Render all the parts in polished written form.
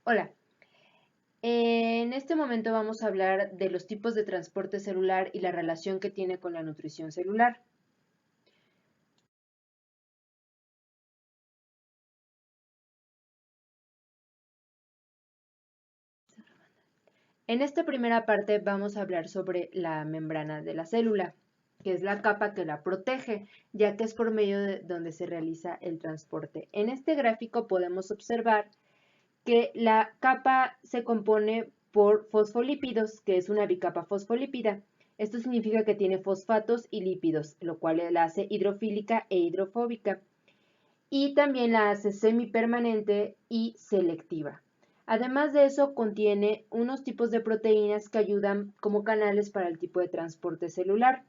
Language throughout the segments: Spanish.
Hola, en este momento vamos a hablar de los tipos de transporte celular y la relación que tiene con la nutrición celular. En esta primera parte vamos a hablar sobre la membrana de la célula, que es la capa que la protege, ya que es por medio de donde se realiza el transporte. En este gráfico podemos observar que la capa se compone por fosfolípidos, que es una bicapa fosfolípida. Esto significa que tiene fosfatos y lípidos, lo cual la hace hidrofílica e hidrofóbica. Y también la hace semipermanente y selectiva. Además de eso, contiene unos tipos de proteínas que ayudan como canales para el tipo de transporte celular.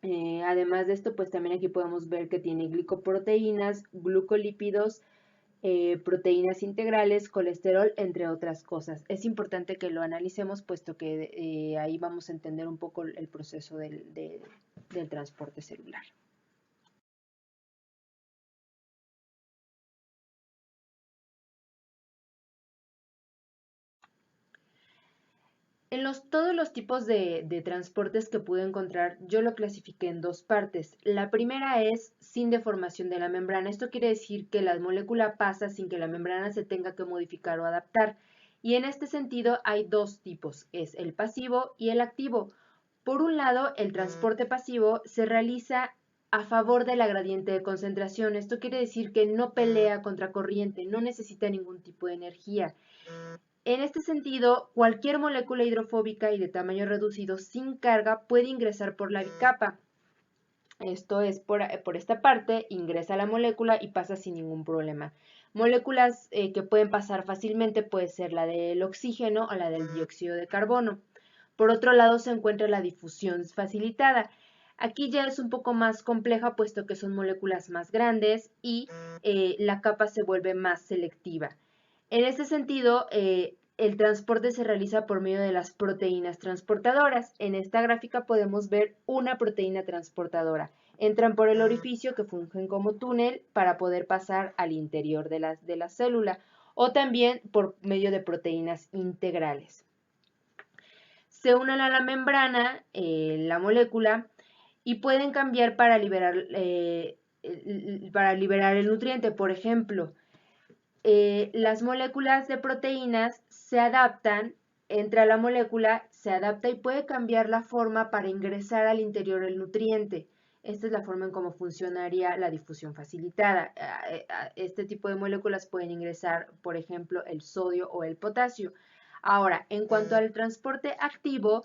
Además de esto, pues también aquí podemos ver que tiene glicoproteínas, glucolípidos, proteínas integrales, colesterol, entre otras cosas. Es importante que lo analicemos, puesto que ahí vamos a entender un poco el proceso del transporte celular. Todos los tipos de transportes que pude encontrar, yo lo clasifiqué en dos partes. La primera es sin deformación de la membrana. Esto quiere decir que la molécula pasa sin que la membrana se tenga que modificar o adaptar. Y en este sentido hay dos tipos, es el pasivo y el activo. Por un lado, el transporte pasivo se realiza a favor de la gradiente de concentración. Esto quiere decir que no pelea contra corriente, no necesita ningún tipo de energía. En este sentido, cualquier molécula hidrofóbica y de tamaño reducido sin carga puede ingresar por la bicapa. Esto es, por esta parte, ingresa la molécula y pasa sin ningún problema. Moléculas que pueden pasar fácilmente puede ser la del oxígeno o la del dióxido de carbono. Por otro lado se encuentra la difusión facilitada. Aquí ya es un poco más compleja, puesto que son moléculas más grandes y la capa se vuelve más selectiva. En este sentido, el transporte se realiza por medio de las proteínas transportadoras. En esta gráfica podemos ver una proteína transportadora. Entran por el orificio que fungen como túnel para poder pasar al interior de la célula, o también por medio de proteínas integrales. Se unen a la membrana, la molécula, y pueden cambiar para liberar el nutriente. Por ejemplo, las moléculas de proteínas se adaptan, entra la molécula, se adapta y puede cambiar la forma para ingresar al interior el nutriente. Esta es la forma en cómo funcionaría la difusión facilitada. Este tipo de moléculas pueden ingresar, por ejemplo, el sodio o el potasio. Ahora, en cuanto al transporte activo,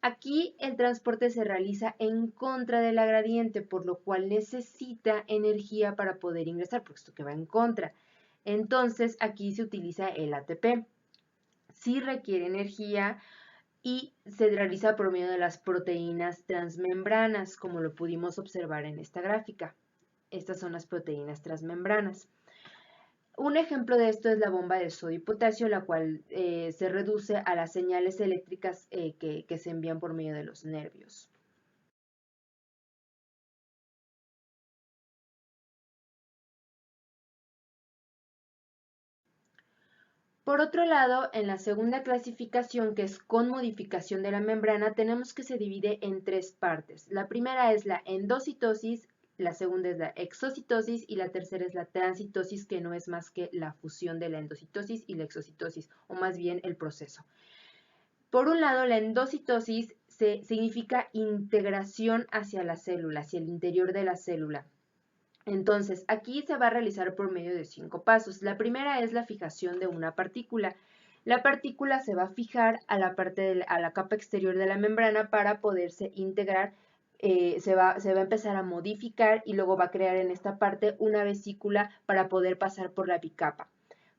aquí el transporte se realiza en contra de la gradiente, por lo cual necesita energía para poder ingresar, puesto que va en contra. Entonces, aquí se utiliza el ATP. Sí requiere energía y se realiza por medio de las proteínas transmembranas, como lo pudimos observar en esta gráfica. Estas son las proteínas transmembranas. Un ejemplo de esto es la bomba de sodio y potasio, la cual se reduce a las señales eléctricas que se envían por medio de los nervios. Por otro lado, en la segunda clasificación, que es con modificación de la membrana, tenemos que se divide en tres partes. La primera es la endocitosis, la segunda es la exocitosis y la tercera es la transitosis, que no es más que la fusión de la endocitosis y la exocitosis, o más bien el proceso. Por un lado, la endocitosis significa integración hacia la célula, hacia el interior de la célula. Entonces, aquí se va a realizar por medio de 5 pasos. La primera es la fijación de una partícula. La partícula se va a fijar a a la capa exterior de la membrana para poderse integrar. Se va a empezar a modificar y luego va a crear en esta parte una vesícula para poder pasar por la bicapa.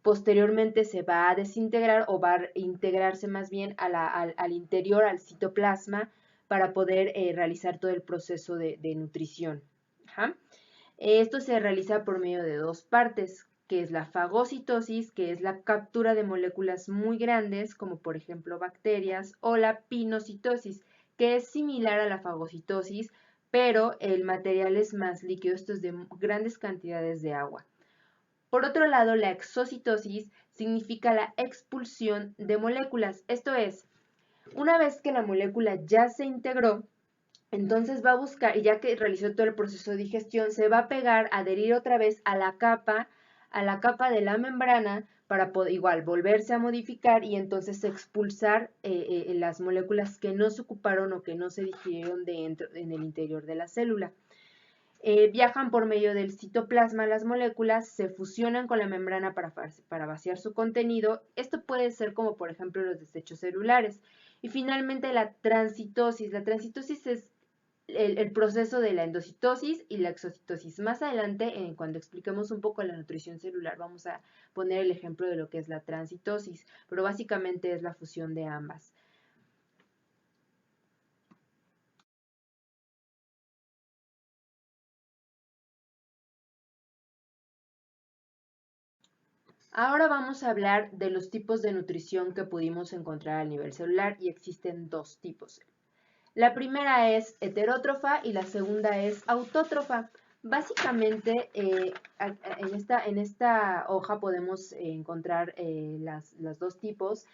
Posteriormente se va a desintegrar o va a integrarse más bien al interior, al citoplasma, para poder realizar todo el proceso de nutrición. Ajá. Esto se realiza por medio de dos partes, que es la fagocitosis, que es la captura de moléculas muy grandes, como por ejemplo bacterias, o la pinocitosis, que es similar a la fagocitosis, pero el material es más líquido, esto es de grandes cantidades de agua. Por otro lado, la exocitosis significa la expulsión de moléculas. Esto es, una vez que la molécula ya se integró, entonces va a buscar, y ya que realizó todo el proceso de digestión, se va a pegar, adherir otra vez a la capa de la membrana para poder, igual, volverse a modificar y entonces expulsar las moléculas que no se ocuparon o que no se digirieron en el interior de la célula. Viajan por medio del citoplasma las moléculas, se fusionan con la membrana para vaciar su contenido. Esto puede ser como por ejemplo los desechos celulares. Y finalmente la transcitosis. La transcitosis es el proceso de la endocitosis y la exocitosis. Más adelante, cuando expliquemos un poco la nutrición celular, vamos a poner el ejemplo de lo que es la transcitosis, pero básicamente es la fusión de ambas. Ahora vamos a hablar de los tipos de nutrición que pudimos encontrar a nivel celular y existen dos tipos. La primera es heterótrofa y la segunda es autótrofa. Básicamente, en esta hoja podemos encontrar los dos tipos.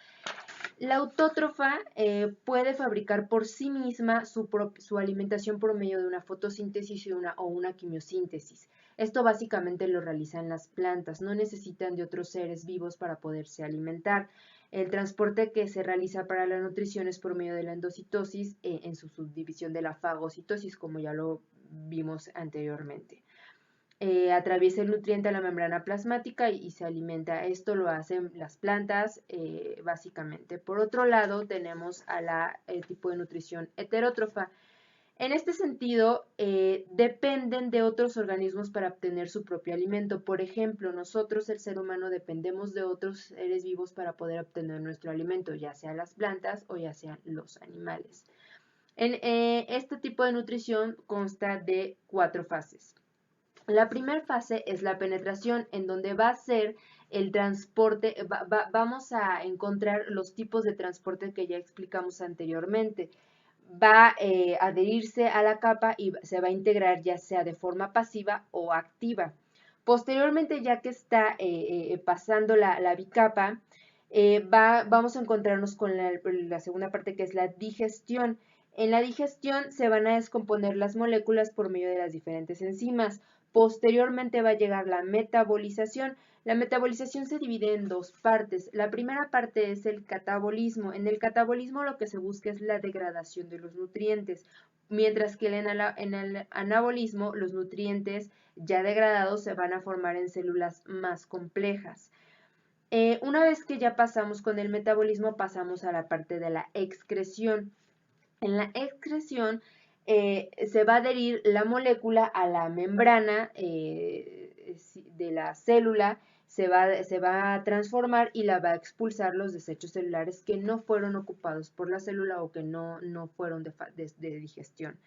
La autótrofa puede fabricar por sí misma su alimentación por medio de una fotosíntesis o una quimiosíntesis. Esto básicamente lo realizan las plantas, no necesitan de otros seres vivos para poderse alimentar. El transporte que se realiza para la nutrición es por medio de la endocitosis en su subdivisión de la fagocitosis, como ya lo vimos anteriormente. Atraviesa el nutriente a la membrana plasmática y se alimenta. Esto lo hacen las plantas básicamente. Por otro lado, tenemos el tipo de nutrición heterótrofa. En este sentido, dependen de otros organismos para obtener su propio alimento. Por ejemplo, nosotros, el ser humano, dependemos de otros seres vivos para poder obtener nuestro alimento, ya sea las plantas o ya sean los animales. Este tipo de nutrición consta de 4 fases. La primera fase es la penetración, en donde va a ser el transporte, vamos a encontrar los tipos de transporte que ya explicamos anteriormente. Va a adherirse a la capa y se va a integrar ya sea de forma pasiva o activa. Posteriormente, ya que está pasando la bicapa, vamos a encontrarnos con la segunda parte, que es la digestión. En la digestión se van a descomponer las moléculas por medio de las diferentes enzimas. Posteriormente va a llegar la metabolización. La metabolización se divide en dos partes. La primera parte es el catabolismo. En el catabolismo lo que se busca es la degradación de los nutrientes, mientras que en el anabolismo los nutrientes ya degradados se van a formar en células más complejas. Una vez que ya pasamos con el metabolismo, pasamos a la parte de la excreción. En la excreción se va a adherir la molécula a la membrana de la célula, se va a transformar y la va a expulsar los desechos celulares que no fueron ocupados por la célula o que no fueron de digestión.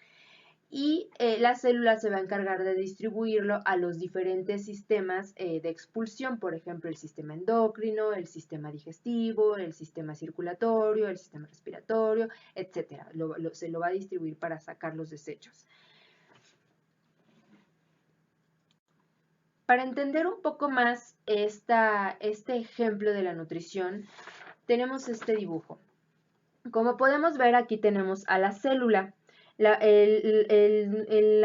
Y la célula se va a encargar de distribuirlo a los diferentes sistemas de expulsión, por ejemplo, el sistema endocrino, el sistema digestivo, el sistema circulatorio, el sistema respiratorio, etc. Se lo va a distribuir para sacar los desechos. Para entender un poco más este ejemplo de la nutrición, tenemos este dibujo. Como podemos ver, aquí tenemos a la célula. La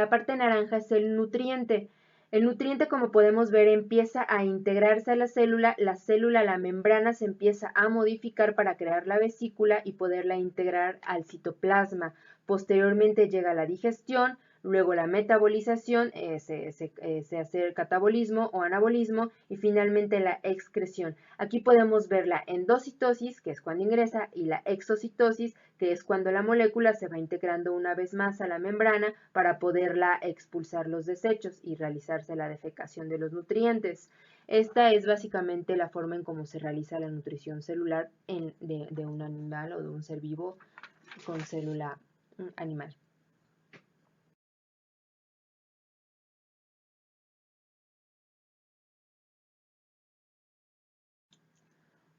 parte naranja es el nutriente. El nutriente, como podemos ver, empieza a integrarse a la célula, la membrana se empieza a modificar para crear la vesícula y poderla integrar al citoplasma. Posteriormente llega la digestión, luego la metabolización, se hace el catabolismo o anabolismo y finalmente la excreción. Aquí podemos ver la endocitosis, que es cuando ingresa, y la exocitosis, que es cuando la molécula se va integrando una vez más a la membrana para poderla expulsar los desechos y realizarse la defecación de los nutrientes. Esta es básicamente la forma en cómo se realiza la nutrición celular de un animal o de un ser vivo con célula animal.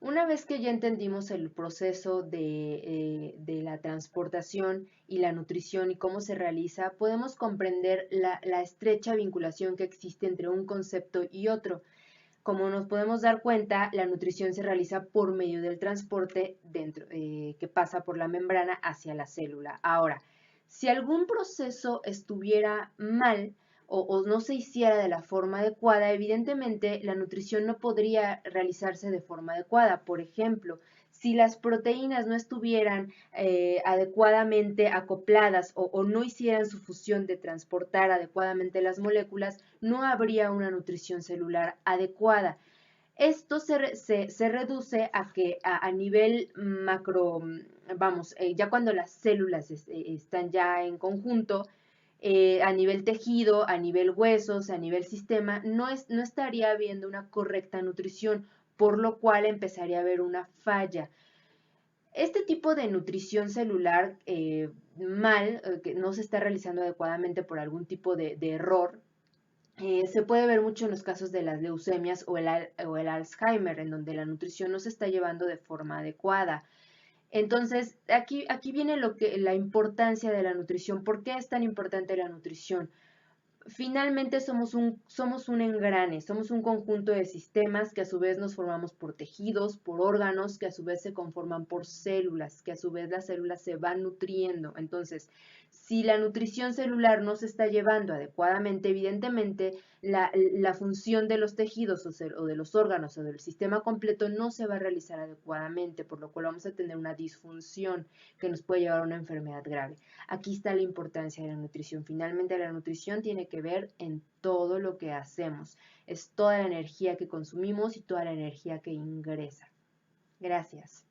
Una vez que ya entendimos el proceso de la transportación y la nutrición y cómo se realiza, podemos comprender la estrecha vinculación que existe entre un concepto y otro. como nos podemos dar cuenta, la nutrición se realiza por medio del transporte que pasa por la membrana hacia la célula. Ahora, si algún proceso estuviera mal o no se hiciera de la forma adecuada, evidentemente la nutrición no podría realizarse de forma adecuada. Por ejemplo, si las proteínas no estuvieran adecuadamente acopladas o no hicieran su función de transportar adecuadamente las moléculas, no habría una nutrición celular adecuada. Esto se reduce a que a nivel macro, vamos, ya cuando las células están ya en conjunto, a nivel tejido, a nivel huesos, a nivel sistema, no estaría habiendo una correcta nutrición, por lo cual empezaría a haber una falla. Este tipo de nutrición celular que no se está realizando adecuadamente por algún tipo de error, se puede ver mucho en los casos de las leucemias o el Alzheimer, en donde la nutrición no se está llevando de forma adecuada. Entonces, aquí viene la importancia de la nutrición. ¿Por qué es tan importante la nutrición? Finalmente somos un engrane, somos un conjunto de sistemas que a su vez nos formamos por tejidos, por órganos, que a su vez se conforman por células, que a su vez las células se van nutriendo. Entonces, si la nutrición celular no se está llevando adecuadamente, evidentemente la función de los tejidos o de los órganos o del sistema completo no se va a realizar adecuadamente, por lo cual vamos a tener una disfunción que nos puede llevar a una enfermedad grave. Aquí está la importancia de la nutrición. Finalmente, la nutrición tiene que ver en todo lo que hacemos. Es toda la energía que consumimos y toda la energía que ingresa. Gracias.